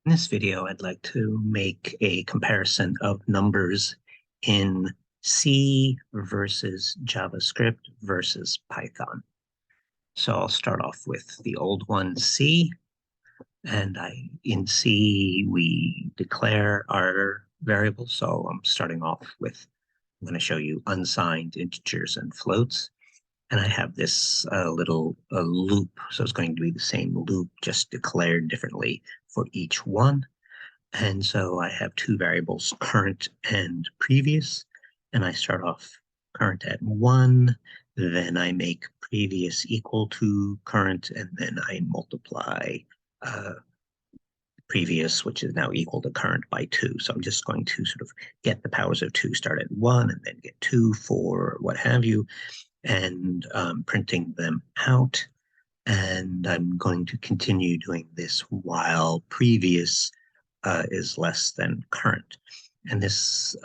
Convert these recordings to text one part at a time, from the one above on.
In this video, I'd like to make a comparison of numbers in C versus JavaScript versus Python. So I'll start off with the old one, C. And in C, we declare our variables. So I'm starting off with, I'm going to show you unsigned integers and floats. And I have this little loop. So it's going to be the same loop, just declared differently for each one. And so I have two variables, current and previous, and I start off current at 1, then I make previous equal to current, and then I multiply previous, which is now equal to current, by 2. So I'm just going to sort of get the powers of 2, start at 1, and then get 2, 4, what have you, and printing them out. And I'm going to continue doing this while previous is less than current. And this,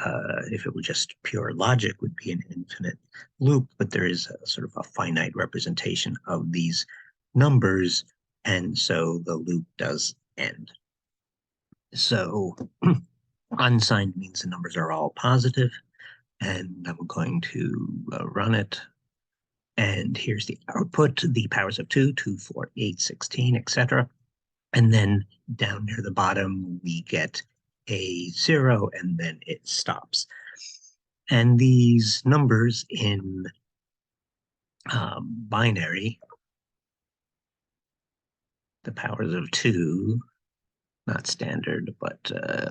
if it were just pure logic, would be an infinite loop, but there is a sort of a finite representation of these numbers, and so the loop does end. So unsigned means the numbers are all positive, and I'm going to run it. And here's the output, the powers of 2, 2, 4, 8, 16, etc. And then down near the bottom, we get a 0, and then it stops. And these numbers in binary, the powers of 2, not standard, but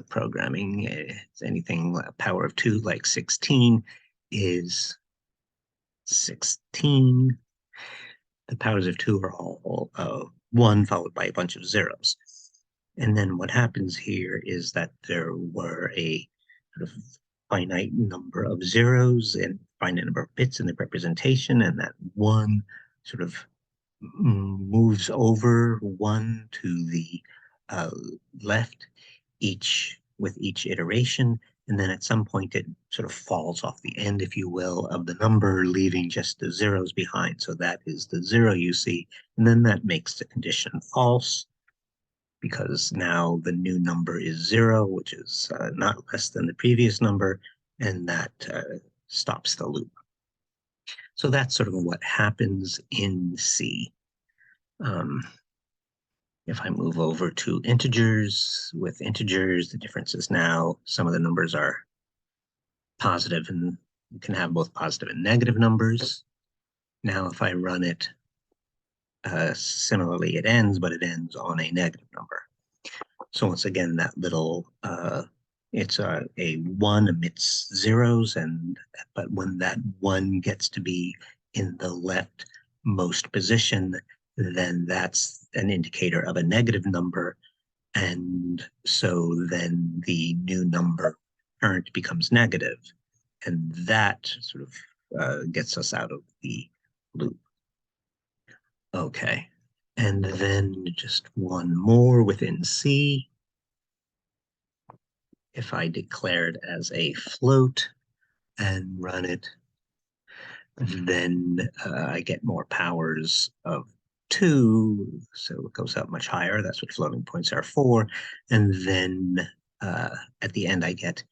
programming, anything a power of 2 like 16 is 16. The powers of 2 are all 1 followed by a bunch of zeros. And then what happens here is that there were a sort of finite number of zeros and finite number of bits in the representation, and that 1 sort of moves over 1 to the left with each iteration. And then at some point it sort of falls off the end, if you will, of the number, leaving just the zeros behind. So that is the 0 you see. And then that makes the condition false, because now the new number is 0, which is not less than the previous number, and that stops the loop. So that's sort of what happens in C. If I move over to integers, with integers, the difference is now some of the numbers are positive, and you can have both positive and negative numbers. Now, if I run it, similarly, it ends, but it ends on a negative number. So once again, that little, it's a 1 emits zeros, but when that 1 gets to be in the leftmost position, then that's an indicator of a negative number. And so then the new number current becomes negative, and that sort of gets us out of the loop. Okay, and then just one more within C. If I declare it as a float and run it, then I get more powers of 2, so it goes up much higher. That's what floating points are for. And then at the end, I get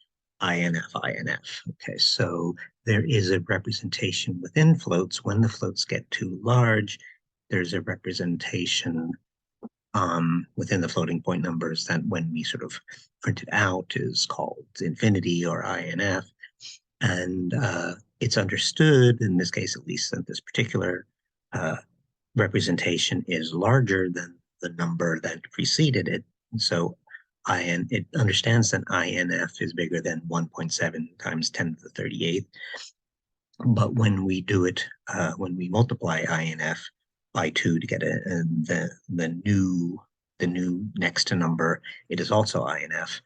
INF, INF. Okay, so there is a representation within floats. When the floats get too large, there's a representation within the floating point numbers that when we sort of print it out is called infinity or INF. And it's understood, in this case, at least that this particular representation is larger than the number that preceded it. And so it understands that INF is bigger than 1.7 times 10 to the 38th. But when we do it, when we multiply INF by 2 to get the new next to number, it is also INF.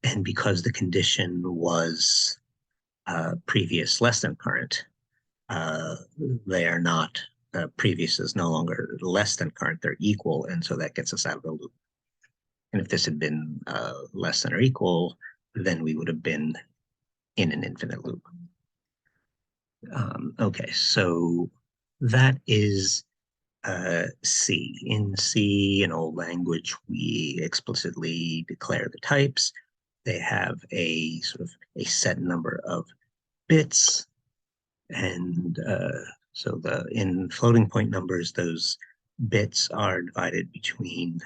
And because the condition was previous less than current, they are not, previous is no longer less than current, they're equal, and so that gets us out of the loop. And if this had been less than or equal, then we would have been in an infinite loop. Okay, so that is C. In C, an old language, we explicitly declare the types. They have a sort of a set number of bits, and so in floating point numbers, those bits are divided between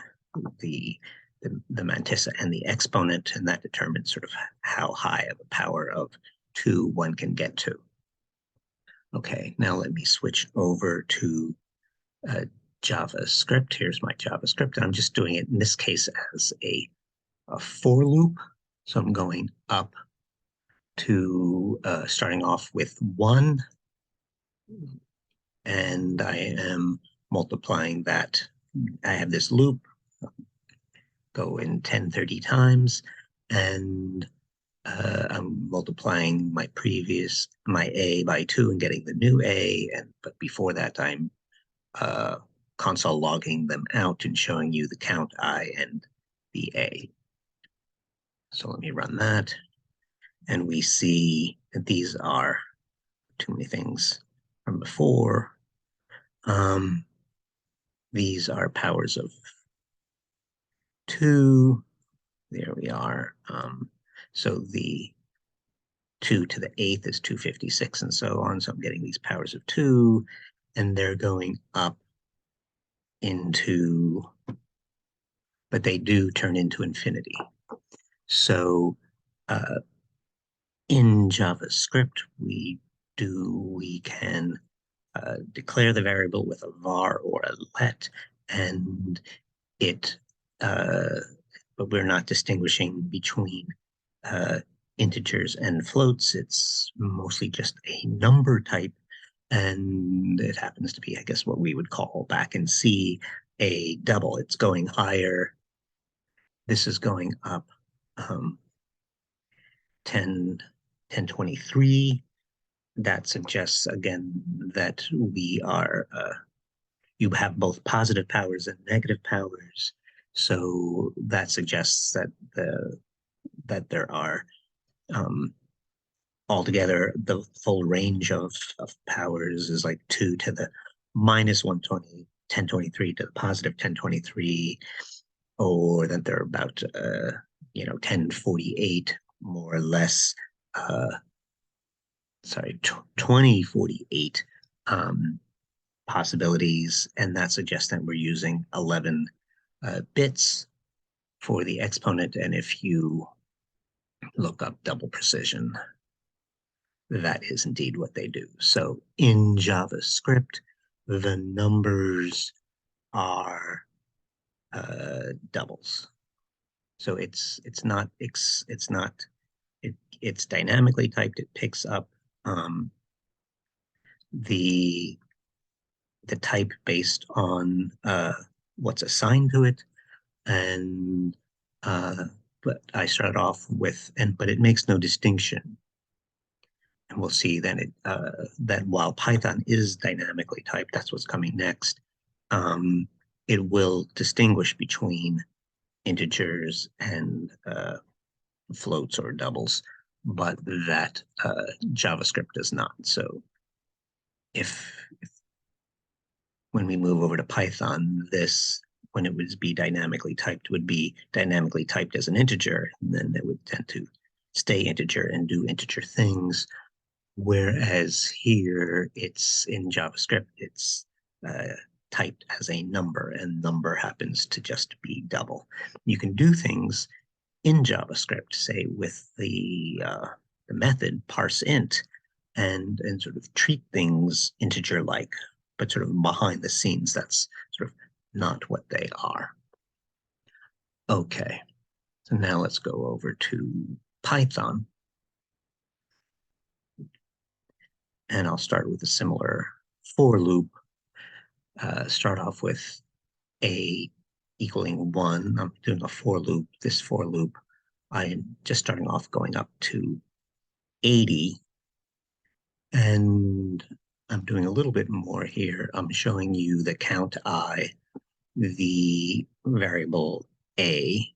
the the mantissa and the exponent, and that determines sort of how high of a power of 2 one can get to. Okay, now let me switch over to uh, JavaScript. Here's my JavaScript, and I'm just doing it in this case as a for loop. So I'm going up to starting off with 1, and I am multiplying that. I have this loop go in 10, 30 times, and I'm multiplying my A by 2 and getting the new A, but before that I'm console logging them out and showing you the count I and the A. So let me run that, and we see that these are too many things from before. These are powers of 2. There we are. So the 2 to the 8th is 256 and so on. So I'm getting these powers of 2, and they're going up into, but they do turn into infinity. So in JavaScript, we can declare the variable with a var or a let, and but we're not distinguishing between integers and floats. It's mostly just a number type, and it happens to be, I guess, what we would call back in C a double. It's going higher. This is going up 1023. That suggests, again, that you have both positive powers and negative powers. So that suggests that there are altogether the full range of powers is like 2 to the minus 120, 1023 to the positive 1023, or that they're about 1048 more or less. 2048 possibilities, and that suggests that we're using 11 bits for the exponent. And if you look up double precision, that is indeed what they do. So in JavaScript, the numbers are doubles. So it's dynamically typed. It picks up the type based on what's assigned to it, and but I start off with but it makes no distinction. And we'll see then that while Python is dynamically typed, that's what's coming next. It will distinguish between integers and floats or doubles, but that JavaScript does not. So if when we move over to Python, when it would be dynamically typed, would be dynamically typed as an integer, and then it would tend to stay integer and do integer things. Whereas here, it's in JavaScript, it's typed as a number, and number happens to just be double. You can do things in JavaScript, say with the method parse int, and sort of treat things integer-like, but sort of behind the scenes, that's sort of not what they are. Okay, so now let's go over to Python. And I'll start with a similar for loop. Start off with A equaling 1. I'm doing a for loop. This for loop, I am just starting off going up to 80. And I'm doing a little bit more here. I'm showing you the count I, the variable A.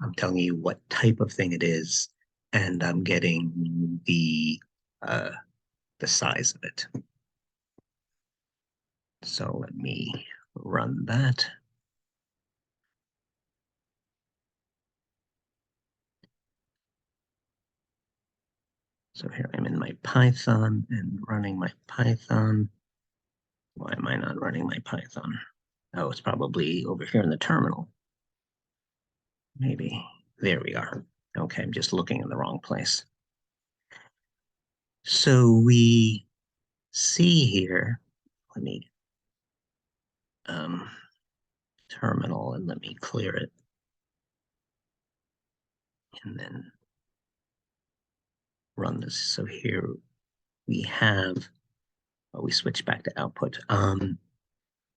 I'm telling you what type of thing it is, and I'm getting the size of it. So let me run that. So here I'm in my Python and running my Python. Why am I not running my Python? Oh, it's probably over here in the terminal. Maybe. There we are. Okay, I'm just looking in the wrong place. So we see here, let me terminal and let me clear it. And then run this. So here we have, we switch back to output. And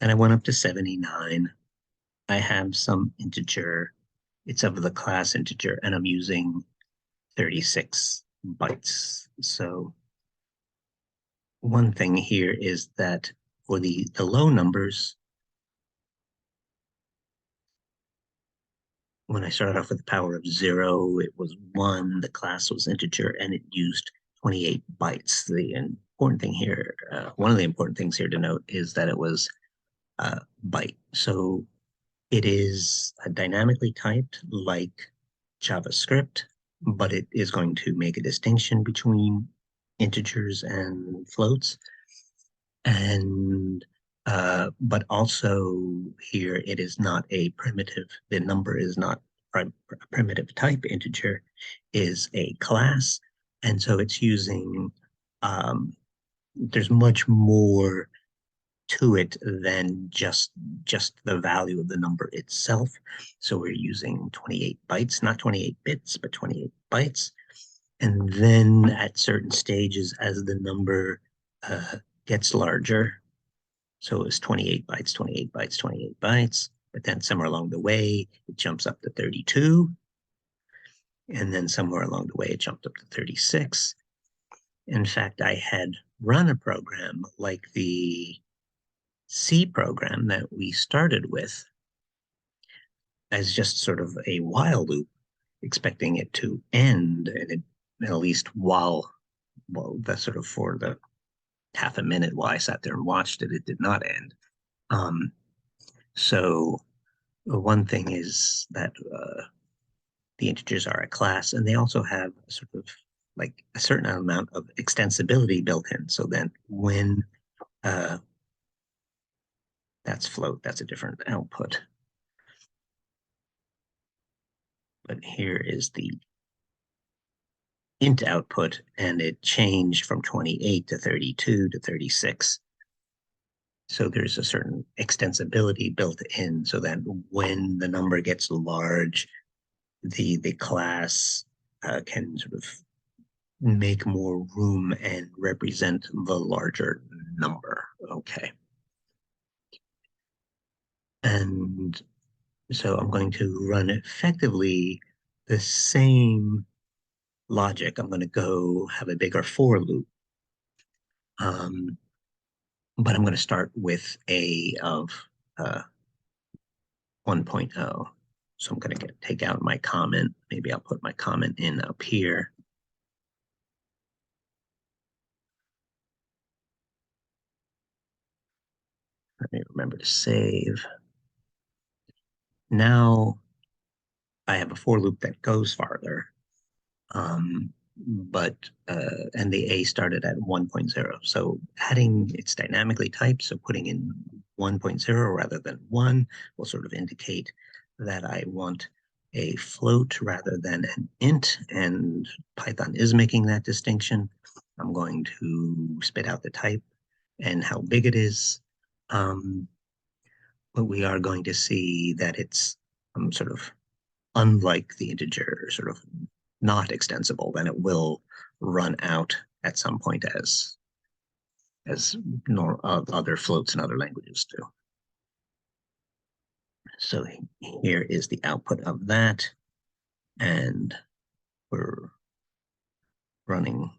I went up to 79. I have some integer. It's of the class integer, and I'm using 36 bytes. So one thing here is that for the low numbers, when I started off with the power of 0, it was 1, the class was integer, and it used 28 bytes. The important thing here, one of the important things here to note is that it was byte. So it is dynamically typed like JavaScript, but it is going to make a distinction between integers and floats. And but also here it is not a primitive. The number is not a primitive type. Integer is a class, and so it's using. There's much more to it than just the value of the number itself. So we're using 28 bytes, not 28 bits, but 28 bytes. And then at certain stages, as the number gets larger, so it's 28 bytes, 28 bytes, 28 bytes, but then somewhere along the way, it jumps up to 32. And then somewhere along the way, it jumped up to 36. In fact, I had run a program like the C program that we started with as just sort of a while loop, expecting it to end, and it, at least while, well, that's sort of for the half a minute while I sat there and watched it, it did not end. Um, so one thing is that the integers are a class, and they also have a sort of like a certain amount of extensibility built in. So then when that's float, that's a different output. But here is the int output, and it changed from 28 to 32 to 36. So there's a certain extensibility built in so that when the number gets large, the class can sort of make more room and represent the larger number. Okay. And so I'm going to run effectively the same logic. I'm going to go have a bigger for loop. But I'm going to start with a of 1.0. So I'm going to take out my comment. Maybe I'll put my comment in up here. Let me remember to save. Now I have a for loop that goes farther. And the A started at 1.0. So adding, it's dynamically typed, so putting in 1.0 rather than 1 will sort of indicate that I want a float rather than an int, and Python is making that distinction. I'm going to spit out the type and how big it is. But we are going to see that it's sort of unlike the integer, sort of not extensible, then it will run out at some point as other floats in other languages do. So here is the output of that, and we're running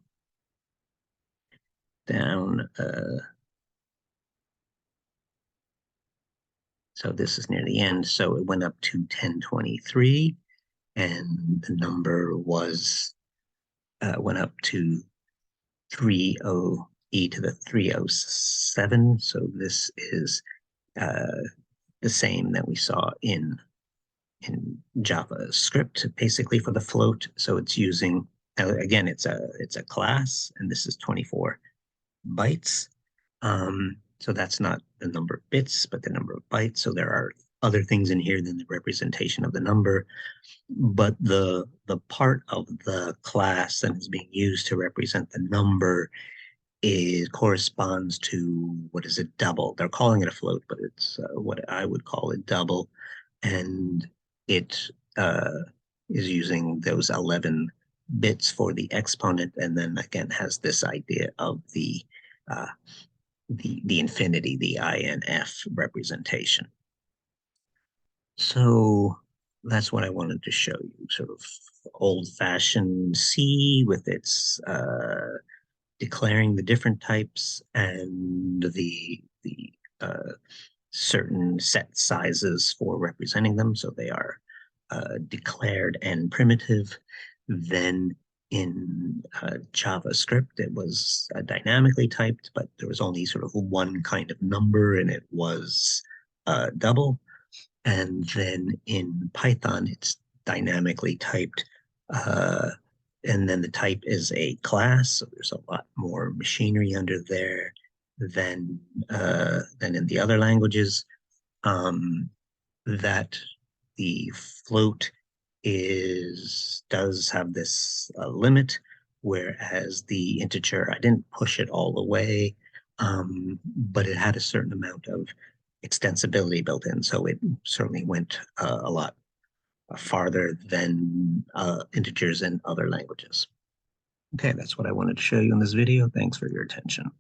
down. So this is near the end. So it went up to 1023, and the number was went up to 30 e to the 307. So this is the same that we saw in JavaScript, basically for the float. So it's using, again, it's a class, and this is 24 bytes. So that's not the number of bits, but the number of bytes. So there are other things in here than the representation of the number. But the part of the class that is being used to represent the number corresponds to what is a double. They're calling it a float, but it's what I would call a double, and it uh, is using those 11 bits for the exponent, and then again has this idea of uh, the infinity, the INF representation. So that's what I wanted to show you, sort of old-fashioned C with its declaring the different types and the certain set sizes for representing them. So they are declared and primitive. Then in JavaScript, it was dynamically typed, but there was only sort of one kind of number, and it was double. And then in Python, it's dynamically typed. Uh, and then the type is a class, so there's a lot more machinery under there than in the other languages. That the float does have this limit, whereas the integer, I didn't push it all the way, but it had a certain amount of extensibility built in, so it certainly went a lot farther than integers in other languages. Okay, that's what I wanted to show you in this video. Thanks for your attention.